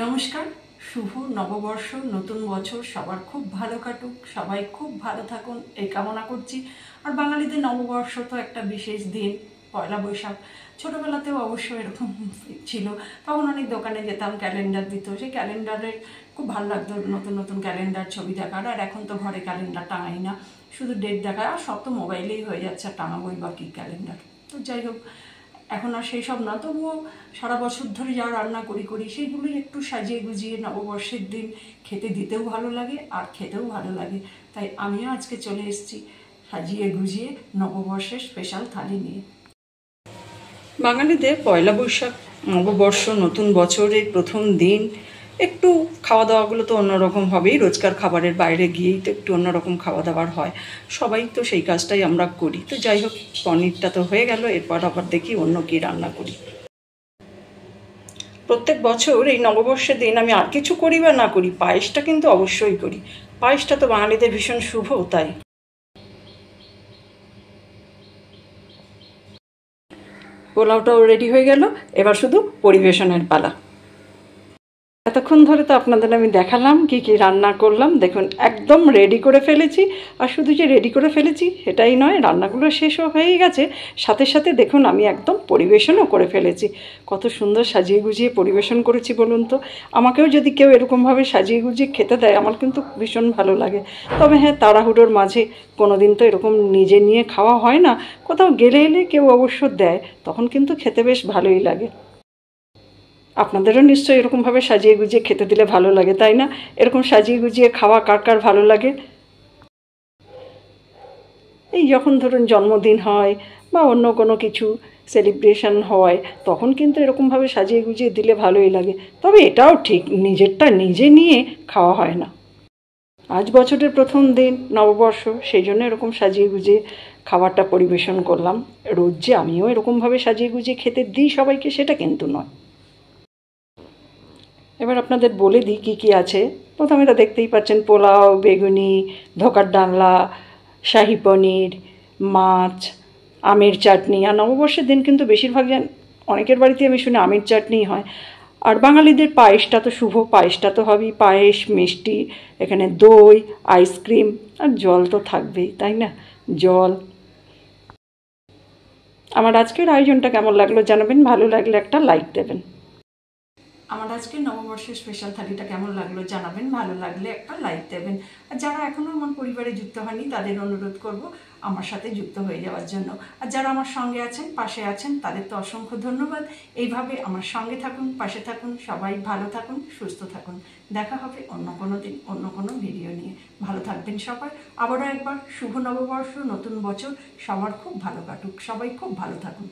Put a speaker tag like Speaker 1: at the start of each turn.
Speaker 1: নমস্কার। শুভ নববর্ষ, নতুন বছর সবার খুব ভালো কাটুক, সবাই খুব ভালো থাকুন এই কামনা করছি। আর বাঙালিদের নববর্ষ তো একটা বিশেষ দিন, পয়লা বৈশাখ। ছোটোবেলাতেও অবশ্য এরকম ছিল, তখন অনেক দোকানে যেতাম, ক্যালেন্ডার দিত, সেই ক্যালেন্ডারের খুব ভালো লাগতো নতুন নতুন ক্যালেন্ডার ছবি দেখার। আর এখন তো ঘরে ক্যালেন্ডার টাঙাই না, শুধু ডেট দেখায়, আর সব তো মোবাইলেই হয়ে যাচ্ছে, আর টাঙাবোই বা কী ক্যালেন্ডার। তো যাই হোক, এখন আর সেই সব না, তবুও সারা বছর ধরে যা রান্না করি সেইগুলোই একটু সাজিয়ে গুজিয়ে নববর্ষের দিন খেতে দিতেও ভালো লাগে আর খেতেও ভালো লাগে। তাই আমিও আজকে চলে এসেছি সাজিয়ে গুজিয়ে নববর্ষের স্পেশাল থালি নিয়ে। বাঙালিদের পয়লা বৈশাখ, নববর্ষ, নতুন বছরের প্রথম দিন একটু খাওয়া দাওয়াগুলো তো অন্যরকম হবেই। রোজকার খাবারের বাইরে গিয়েই তো একটু অন্যরকম খাওয়া দাওয়ার হয়, সবাই তো সেই কাজটাই আমরা করি। তো যাই হোক, পনিরটা তো হয়ে গেল, এরপর আবার দেখি অন্য কী রান্না করি। প্রত্যেক বছর এই নববর্ষের দিন আমি আর কিছু করি বা না করি, পায়েসটা কিন্তু অবশ্যই করি। পায়েসটা তো বাঙালিদের ভীষণ শুভ, তাই। পোলাওটাও রেডি হয়ে গেল, এবার শুধু পরিবেশনের পালা। এতক্ষণ ধরে তো আপনাদের আমি দেখালাম কি কি রান্না করলাম, দেখুন একদম রেডি করে ফেলেছি। আর শুধু যে রেডি করে ফেলেছি সেটাই নয়, রান্নাগুলো শেষও হয়ে গেছে, সাথে সাথে দেখুন আমি একদম পরিবেশনও করে ফেলেছি। কত সুন্দর সাজিয়ে গুজিয়ে পরিবেশন করেছি বলুন তো। আমাকেও যদি কেউ এরকমভাবে সাজিয়ে গুজিয়ে খেতে দেয়, আমার কিন্তু ভীষণ ভালো লাগে। তবে হ্যাঁ, তাড়াহুড়োর মাঝে কোনো দিন তো এরকম নিজে নিয়ে খাওয়া হয় না, কোথাও গেলে এলে কেউ অবশ্য দেয়, তখন কিন্তু খেতে বেশ ভালোই লাগে। আপনাদেরও নিশ্চয়ই এরকমভাবে সাজিয়ে গুজিয়ে খেতে দিলে ভালো লাগে, তাই না? এরকম সাজিয়ে গুজিয়ে খাওয়া কার কার ভালো লাগে? এই যখন ধরুন জন্মদিন হয় বা অন্য কোনো কিছু সেলিব্রেশন হয়, তখন কিন্তু এরকমভাবে সাজিয়ে গুজিয়ে দিলে ভালোই লাগে। তবে এটাও ঠিক, নিজেরটা নিজে নিয়ে খাওয়া হয় না। আজ বছরের প্রথম দিন, নববর্ষ, সেই জন্য এরকম সাজিয়ে গুজিয়ে খাবারটা পরিবেশন করলাম। রোজ যে আমিও এরকমভাবে সাজিয়ে গুজিয়ে খেতে দিই সবাইকে, সেটা কিন্তু নয়। এবার আপনাদের বলে দিই কী কী আছে। প্রথমে তো দেখতেই পাচ্ছেন, পোলাও, বেগুনি, ধোকার ডালনা, শাহী পনির, মাছ, আমের চাটনি। আর নববর্ষের দিন কিন্তু বেশিরভাগ অনেকের বাড়িতে আমি শুনি আমের চাটনিই হয়। আর বাঙালিদের পায়েসটা তো শুভ, পায়েসটা তো হবেই। পায়েস, মিষ্টি, এখানে দই, আইসক্রিম, আর জল তো থাকবেই, তাই না? জল। আমার আজকের আয়োজনটা কেমন লাগলো জানাবেন, ভালো লাগলে একটা লাইক দেবেন। আমার আজকে নববর্ষের স্পেশাল থালিটা কেমন লাগলো জানাবেন, ভালো লাগলে একটা লাইক দেবেন। আর যারা এখনও আমার পরিবারে যুক্ত হয়নি, তাদের অনুরোধ করব আমার সাথে যুক্ত হয়ে যাওয়ার জন্য। আর যারা আমার সঙ্গে আছেন, পাশে আছেন, তাদের তো অসংখ্য ধন্যবাদ। এইভাবে আমার সঙ্গে থাকুন, পাশে থাকুন, সবাই ভালো থাকুন, সুস্থ থাকুন। দেখা হবে অন্য কোনো দিন, অন্য কোনো ভিডিও নিয়ে। ভালো থাকবেন সবাই। আবারও একবার শুভ নববর্ষ, নতুন বছর সবার খুব ভালো কাটুক, সবাই খুব ভালো থাকুন।